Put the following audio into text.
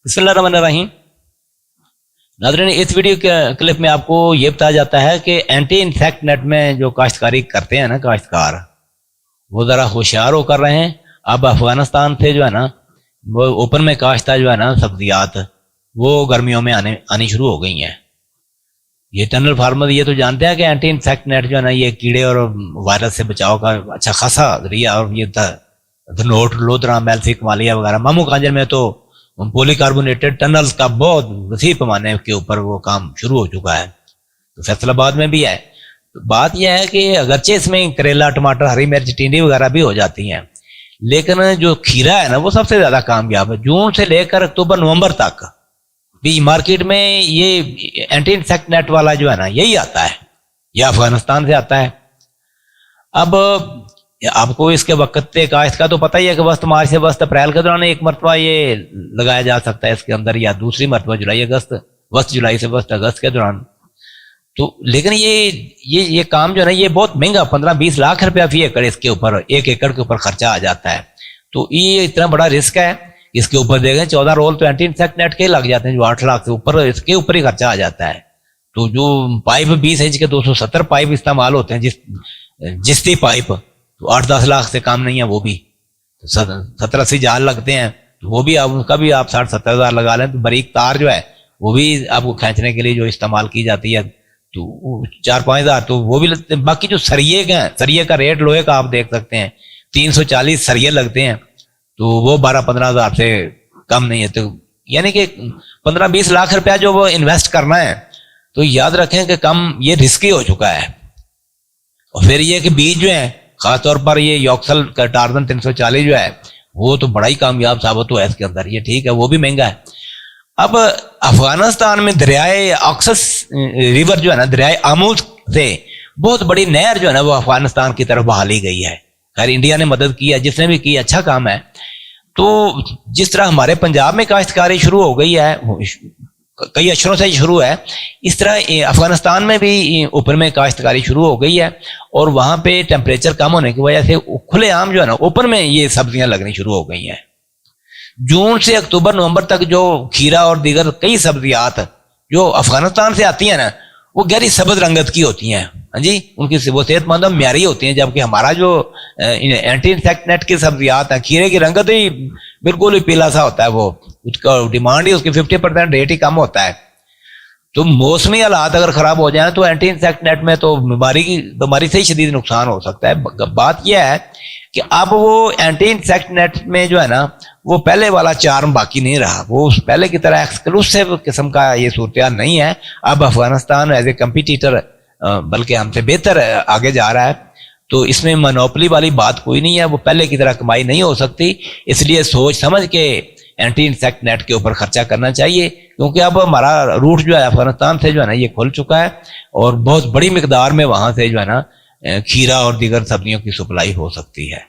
बिस्मिल्लाहिर्रहमानिर्रहीम। नाज़रीन, इस वीडियो के क्लिप में आपको ये बताया जाता है कि एंटी इंसेक्ट नेट में जो काश्तकारी करते हैं ना काश्तकार, वो ज़रा होशियार होकर रहे हैं। अब अफगानिस्तान से जो है ना वो ओपन में काश्ता जो है ना सब्जियात, वो गर्मियों में आनी शुरू हो गई हैं। ये टनल फार्मर ये तो जानते हैं कि एंटी इंसेक्ट नेट जो है ना ये कीड़े और वायरस से बचाव का अच्छा खासा जरिया, और ये धनोट, लोधरा, मेल्सिक, मालिया वगैरह, मामू कांजर में तो पॉलीकार्बोनेटेड टनल्स का बहुत वसी पैमाने के ऊपर वो काम शुरू हो चुका है। तो फैसलाबाद में भी है। तो बात यह है कि अगरचे इसमें करेला, टमाटर, हरी मिर्च, टिंडी वगैरह भी हो जाती हैं, लेकिन जो खीरा है ना वो सबसे ज्यादा कामयाब है। जून से लेकर अक्टूबर नवंबर तक भी मार्केट में ये एंटी इंसेक्ट नेट वाला जो है ना यही आता है, यह अफगानिस्तान से आता है। अब आपको इसके वक्त काश्त का तो पता ही है कि वस्त मार्च से वस्त अप्रैल के दौरान एक मरतबा ये लगाया जा सकता है इसके अंदर, या दूसरी मरतबा जुलाई अगस्त, वस्त जुलाई से वस्त अगस्त के दौरान। तो लेकिन ये काम जो है ना ये बहुत महंगा, 15-20 लाख रुपया फी एकड़ इसके ऊपर, एक एकड़ के ऊपर खर्चा आ जाता है। तो ये इतना बड़ा रिस्क है। इसके ऊपर देखें 14 रोल तो एंटी इंसेक्ट नेट के लग जाते हैं, जो 8 लाख से ऊपर इसके ऊपर ही खर्चा आ जाता है। तो जो पाइप 20 इंच के 270 पाइप इस्तेमाल होते हैं, जिसती पाइप, तो 8-10 लाख से काम नहीं है वो भी। तो 70-80 जाल लगते हैं, तो वो भी आप उनका भी आप 60-70 हज़ार लगा लें। तो बारीक तार जो है वो भी आपको खींचने के लिए जो इस्तेमाल की जाती है, तो 4-5 हज़ार तो वो भी लगते हैं। बाकी जो सरिये का रेट लोहे का आप देख सकते हैं, 340 सरिये लगते हैं, तो वो 12-15 हज़ार से कम नहीं है। तो यानी कि 15-20 लाख रुपया जो वो इन्वेस्ट करना है, तो याद रखें कि कम ये रिस्की हो चुका है। और फिर ये कि बीज जो है, खासतौर पर ये यॉक्सल का टार्जन 340 जो है वो तो बड़ा ही कामयाब साबित हुआ है इसके अंदर। ये ठीक है, वो भी महंगा है। अब अफगानिस्तान में दरियाए ऑक्सस रिवर जो है ना, दरियाए आमूद से बहुत बड़ी नहर जो है ना वो अफगानिस्तान की तरफ बहाली गई है। खैर इंडिया ने मदद की है, जिसने भी की, अच्छा काम है। तो जिस तरह हमारे पंजाब में काश्तकारी शुरू हो गई है, कई अशरों से शुरू है, इस तरह अफगानिस्तान में भी ऊपर में काश्तकारी शुरू हो गई है। और वहां पे टेम्परेचर कम होने की वजह से खुलेआम जो है ना ओपन में ये सब्जियां लगनी शुरू हो गई हैं। जून से अक्टूबर नवंबर तक जो खीरा और दीगर कई सब्जियात जो अफगानिस्तान से आती हैं ना, वो गहरी सब्ज रंगत की होती हैं। हाँ जी, उनकी वो सेहतमंद और म्यारी होती हैं। जबकि हमारा जो एंटी इंसेक्ट नेट की सब्जियात है, खीरे की रंगत ही बिल्कुल ही पीला सा होता है, वो उसका डिमांड ही उसकी 50% रेट ही कम होता है। तो मौसमी हालात अगर खराब हो जाए तो एंटी इंसेक्ट नेट में तो बीमारी से ही शदीद नुकसान हो सकता है। बात यह है कि अब वो एंटी इंसेक्ट नेट में जो है ना वो पहले वाला चार्म बाकी नहीं रहा, वो पहले की तरह एक्सक्लूसिव किस्म का ये सूरत नहीं है। अब अफगानिस्तान एज ए कंपटीटर बल्कि हमसे बेहतर आगे जा रहा है। तो इसमें मोनोपोली वाली बात कोई नहीं है, वो पहले की तरह कमाई नहीं हो सकती। इसलिए सोच समझ के एंटी इंसेक्ट नेट के ऊपर खर्चा करना चाहिए, क्योंकि अब हमारा रूट जो है अफगानिस्तान से जो है ना ये खुल चुका है, और बहुत बड़ी मिकदार में वहां से जो है ना खीरा और दीगर सब्जियों की सप्लाई हो सकती है।